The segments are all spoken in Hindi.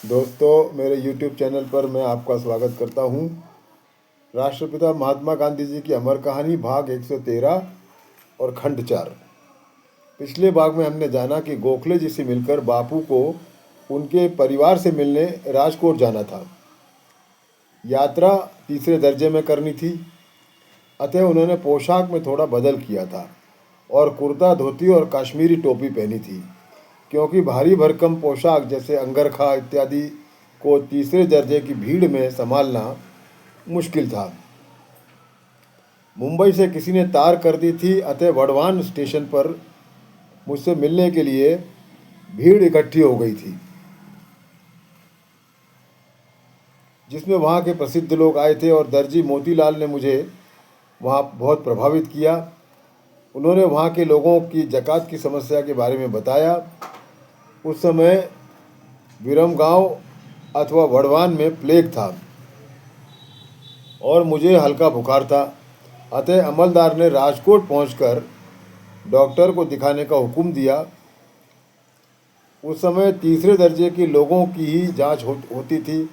दोस्तों, मेरे YouTube चैनल पर मैं आपका स्वागत करता हूँ। राष्ट्रपिता महात्मा गांधी जी की अमर कहानी भाग 113 और खंड 4। पिछले भाग में हमने जाना कि गोखले जी से मिलकर बापू को उनके परिवार से मिलने राजकोट जाना था। यात्रा तीसरे दर्जे में करनी थी, अतः उन्होंने पोशाक में थोड़ा बदल किया था और कुर्ता धोती और कश्मीरी टोपी पहनी थी, क्योंकि भारी भरकम पोशाक जैसे अंगरखा इत्यादि को तीसरे दर्जे की भीड़ में संभालना मुश्किल था। मुंबई से किसी ने तार कर दी थी, अतः वढ़वान स्टेशन पर मुझसे मिलने के लिए भीड़ इकट्ठी हो गई थी, जिसमें वहाँ के प्रसिद्ध लोग आए थे और दर्जी मोतीलाल ने मुझे वहाँ बहुत प्रभावित किया। उन्होंने वहाँ के लोगों की ज़कात की समस्या के बारे में बताया। उस समय विरमगांव अथवा वढ़वान में प्लेग था और मुझे हल्का बुखार था, अतः अमलदार ने राजकोट पहुंचकर डॉक्टर को दिखाने का हुक्म दिया। उस समय तीसरे दर्जे के लोगों की ही जांच होती थी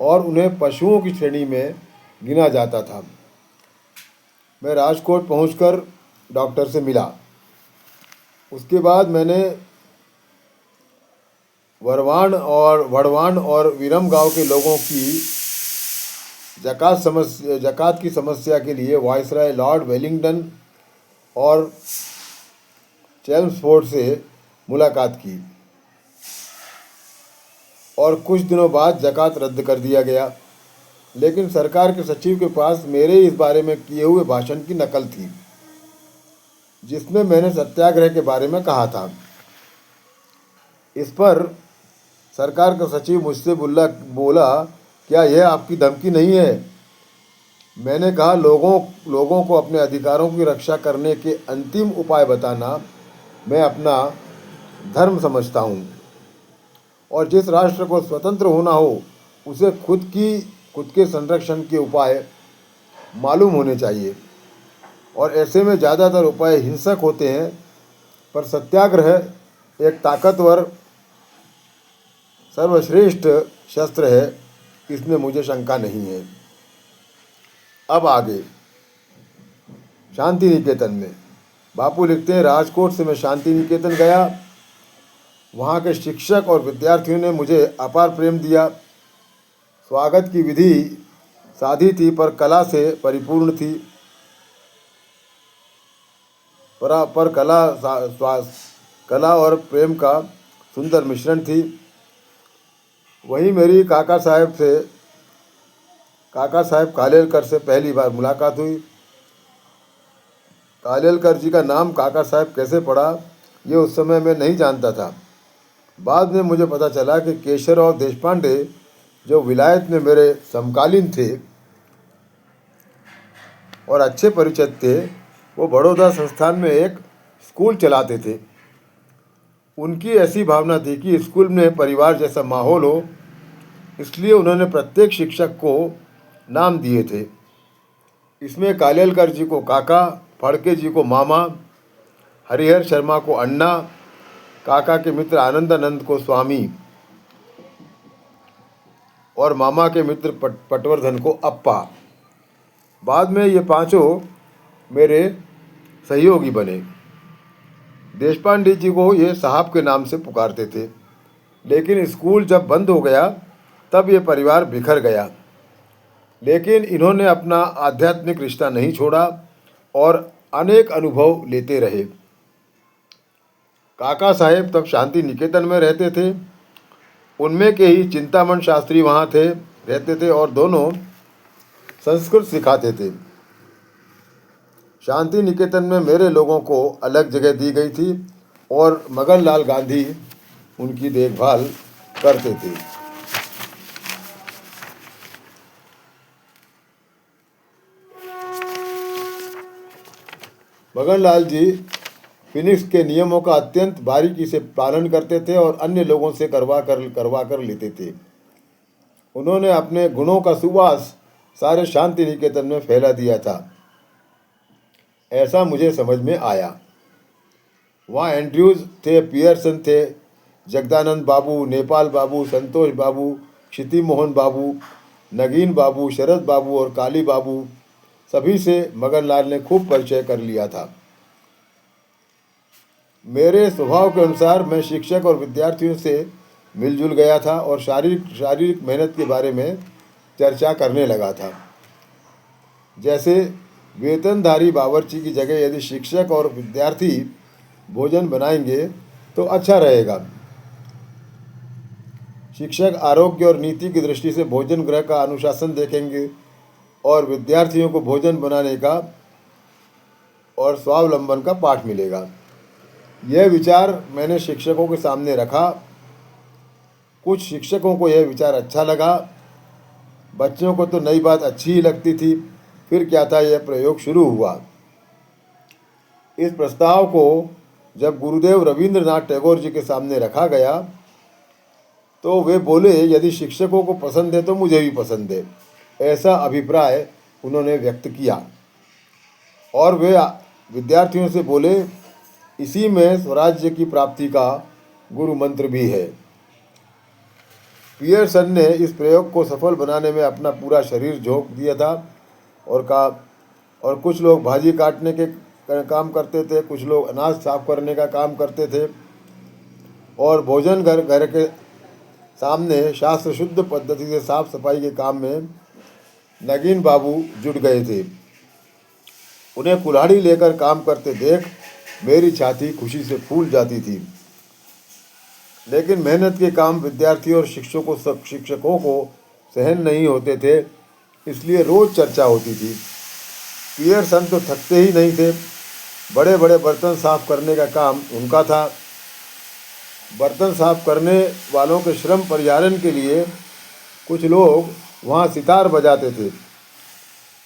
और उन्हें पशुओं की श्रेणी में गिना जाता था। मैं राजकोट पहुंचकर डॉक्टर से मिला। उसके बाद मैंने वढ़वान और विरमगांव के लोगों की ज़कात की समस्या के लिए वायसराय लॉर्ड वेलिंगटन और चेम्सफोर्ड से मुलाकात की और कुछ दिनों बाद ज़कात रद्द कर दिया गया। लेकिन सरकार के सचिव के पास मेरे इस बारे में किए हुए भाषण की नकल थी, जिसमें मैंने सत्याग्रह के बारे में कहा था। इस पर सरकार का सचिव मुझसे बोला, क्या यह आपकी धमकी नहीं है? मैंने कहा, लोगों को अपने अधिकारों की रक्षा करने के अंतिम उपाय बताना मैं अपना धर्म समझता हूँ, और जिस राष्ट्र को स्वतंत्र होना हो उसे खुद के संरक्षण के उपाय मालूम होने चाहिए, और ऐसे में ज़्यादातर उपाय हिंसक होते हैं। पर सत्याग्रह एक ताकतवर सर्वश्रेष्ठ शस्त्र है, इसमें मुझे शंका नहीं है। अब आगे शांति निकेतन में बापू लिखते हैं, राजकोट से मैं शांति निकेतन गया। वहाँ के शिक्षक और विद्यार्थियों ने मुझे अपार प्रेम दिया। स्वागत की विधि सादी थी पर कला से परिपूर्ण थी। पर कला और प्रेम का सुंदर मिश्रण थी। वहीं मेरी काका साहेब कालेलकर से पहली बार मुलाकात हुई। कालेलकर जी का नाम काका साहेब कैसे पड़ा, ये उस समय मैं नहीं जानता था। बाद में मुझे पता चला कि केशवराव देशपांडे, जो विलायत में मेरे समकालीन थे और अच्छे परिचित थे, वो बड़ौदा संस्थान में एक स्कूल चलाते थे। उनकी ऐसी भावना थी कि स्कूल में परिवार जैसा माहौल हो, इसलिए उन्होंने प्रत्येक शिक्षक को नाम दिए थे। इसमें कालेलकर जी को काका, फड़के जी को मामा, हरिहर शर्मा को अन्ना, काका के मित्र आनंदानंद को स्वामी और मामा के मित्र पटवर्धन को अप्पा। बाद में ये पांचों मेरे सहयोगी बने। देशपांडे जी को ये साहब के नाम से पुकारते थे। लेकिन स्कूल जब बंद हो गया तब ये परिवार बिखर गया, लेकिन इन्होंने अपना आध्यात्मिक रिश्ता नहीं छोड़ा और अनेक अनुभव लेते रहे। काका साहेब तब शांति निकेतन में रहते थे। उनमें के ही चिंतामण शास्त्री वहाँ रहते थे और दोनों संस्कृत सिखाते थे। शांति निकेतन में मेरे लोगों को अलग जगह दी गई थी और मगन लाल गांधी उनकी देखभाल करते थे। मगन लाल जी फिनिक्स के नियमों का अत्यंत बारीकी से पालन करते थे और अन्य लोगों से करवा कर लेते थे। उन्होंने अपने गुणों का सुवास सारे शांति निकेतन में फैला दिया था, ऐसा मुझे समझ में आया। वहाँ एंड्रयूज थे, पियर्सन थे, जगदानंद बाबू, नेपाल बाबू, संतोष बाबू, क्षिति मोहन बाबू, नगीन बाबू, शरद बाबू और काली बाबू सभी से मगन लाल ने खूब परिचय कर लिया था। मेरे स्वभाव के अनुसार मैं शिक्षक और विद्यार्थियों से मिलजुल गया था और शारीरिक शारीरिक मेहनत के बारे में चर्चा करने लगा था। जैसे वेतनधारी बावर्ची की जगह यदि शिक्षक और विद्यार्थी भोजन बनाएंगे तो अच्छा रहेगा। शिक्षक आरोग्य और नीति की दृष्टि से भोजन गृह का अनुशासन देखेंगे और विद्यार्थियों को भोजन बनाने का और स्वावलंबन का पाठ मिलेगा। यह विचार मैंने शिक्षकों के सामने रखा। कुछ शिक्षकों को यह विचार अच्छा लगा, बच्चों को तो नई बात अच्छी ही लगती थी। फिर क्या था, यह प्रयोग शुरू हुआ। इस प्रस्ताव को जब गुरुदेव रविंद्रनाथ टैगोर जी के सामने रखा गया तो वे बोले, यदि शिक्षकों को पसंद है तो मुझे भी पसंद है। ऐसा अभिप्राय उन्होंने व्यक्त किया और वे विद्यार्थियों से बोले, इसी में स्वराज्य की प्राप्ति का गुरु मंत्र भी है। पियर्सन ने इस प्रयोग को सफल बनाने में अपना पूरा शरीर झोंक दिया था और कुछ लोग भाजी काटने के काम करते थे, कुछ लोग अनाज साफ करने का काम करते थे और भोजन घर के सामने शास्त्र शुद्ध पद्धति से साफ सफाई के काम में नगीन बाबू जुट गए थे। उन्हें कुल्हाड़ी लेकर काम करते देख मेरी छाती खुशी से फूल जाती थी। लेकिन मेहनत के काम विद्यार्थियों और शिक्षकों को सहन नहीं होते थे, इसलिए रोज चर्चा होती थी। पियर्सन तो थकते ही नहीं थे। बड़े बड़े बर्तन साफ करने का काम उनका था। बर्तन साफ करने वालों के श्रम परिचालन के लिए कुछ लोग वहाँ सितार बजाते थे।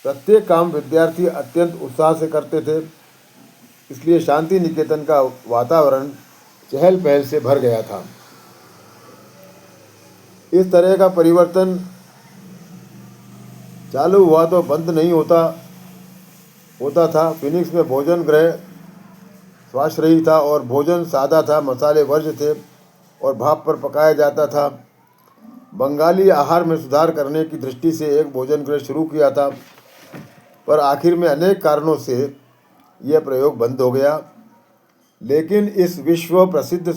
प्रत्येक काम विद्यार्थी अत्यंत उत्साह से करते थे, इसलिए शांति निकेतन का वातावरण चहल पहल से भर गया था। इस तरह का परिवर्तन चालू हुआ तो बंद नहीं होता था। फिनिक्स में भोजन गृह स्वाश्रयी था और भोजन सादा था, मसाले वर्ज्य थे और भाप पर पकाया जाता था। बंगाली आहार में सुधार करने की दृष्टि से एक भोजन गृह शुरू किया था, पर आखिर में अनेक कारणों से यह प्रयोग बंद हो गया। लेकिन इस विश्व प्रसिद्ध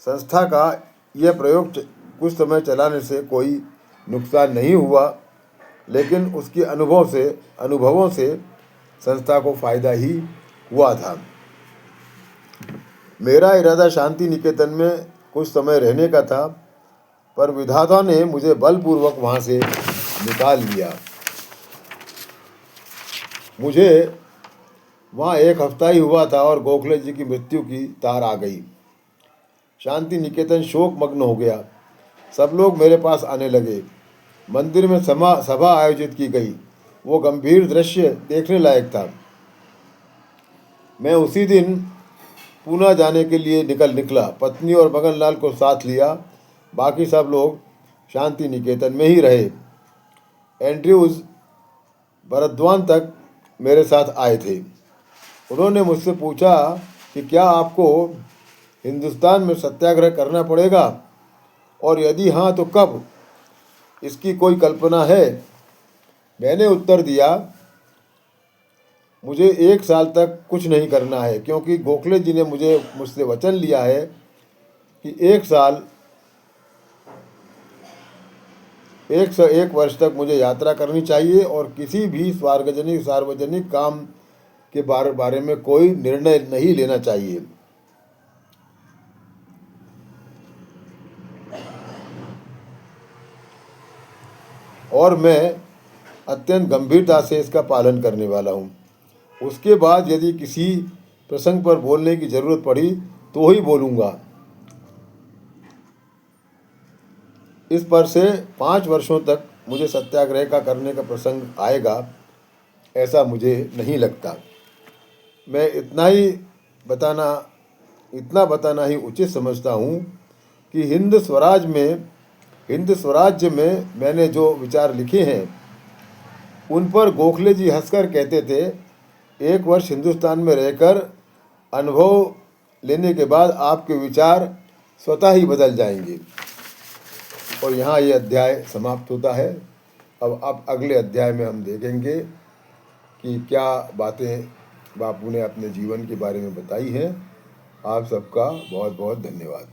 संस्था का यह प्रयोग कुछ समय चलाने से कोई नुकसान नहीं हुआ, लेकिन उसके अनुभवों से संस्था को फायदा ही हुआ था। मेरा इरादा शांति निकेतन में कुछ समय रहने का था, पर विधाता ने मुझे बलपूर्वक वहाँ से निकाल लिया। मुझे वहाँ एक हफ्ता ही हुआ था और गोखले जी की मृत्यु की तार आ गई। शांति निकेतन शोक मग्न हो गया। सब लोग मेरे पास आने लगे। मंदिर में सभा आयोजित की गई। वो गंभीर दृश्य देखने लायक था। मैं उसी दिन पूना जाने के लिए निकला। पत्नी और मगन लाल को साथ लिया। बाकी सब लोग शांति निकेतन में ही रहे। एंड्रयूज भरद्वान तक मेरे साथ आए थे। उन्होंने मुझसे पूछा कि क्या आपको हिंदुस्तान में सत्याग्रह करना पड़ेगा और यदि हाँ तो कब, इसकी कोई कल्पना है? मैंने उत्तर दिया, मुझे 1 साल तक कुछ नहीं करना है, क्योंकि गोखले जी ने मुझसे वचन लिया है कि 1 वर्ष तक मुझे यात्रा करनी चाहिए और किसी भी सार्वजनिक काम के बारे में कोई निर्णय नहीं लेना चाहिए। और मैं अत्यंत गंभीरता से इसका पालन करने वाला हूँ। उसके बाद यदि किसी प्रसंग पर बोलने की जरूरत पड़ी तो ही बोलूँगा। इस पर से 5 वर्षों तक मुझे सत्याग्रह का करने का प्रसंग आएगा, ऐसा मुझे नहीं लगता। मैं इतना बताना ही उचित समझता हूँ कि हिंद स्वराज्य में मैंने जो विचार लिखे हैं उन पर गोखले जी हंसकर कहते थे, 1 वर्ष हिंदुस्तान में रहकर अनुभव लेने के बाद आपके विचार स्वतः ही बदल जाएंगे। और यहाँ ये अध्याय समाप्त होता है। अब अगले अध्याय में हम देखेंगे कि क्या बातें बापू ने अपने जीवन के बारे में बताई हैं। आप सबका बहुत बहुत धन्यवाद।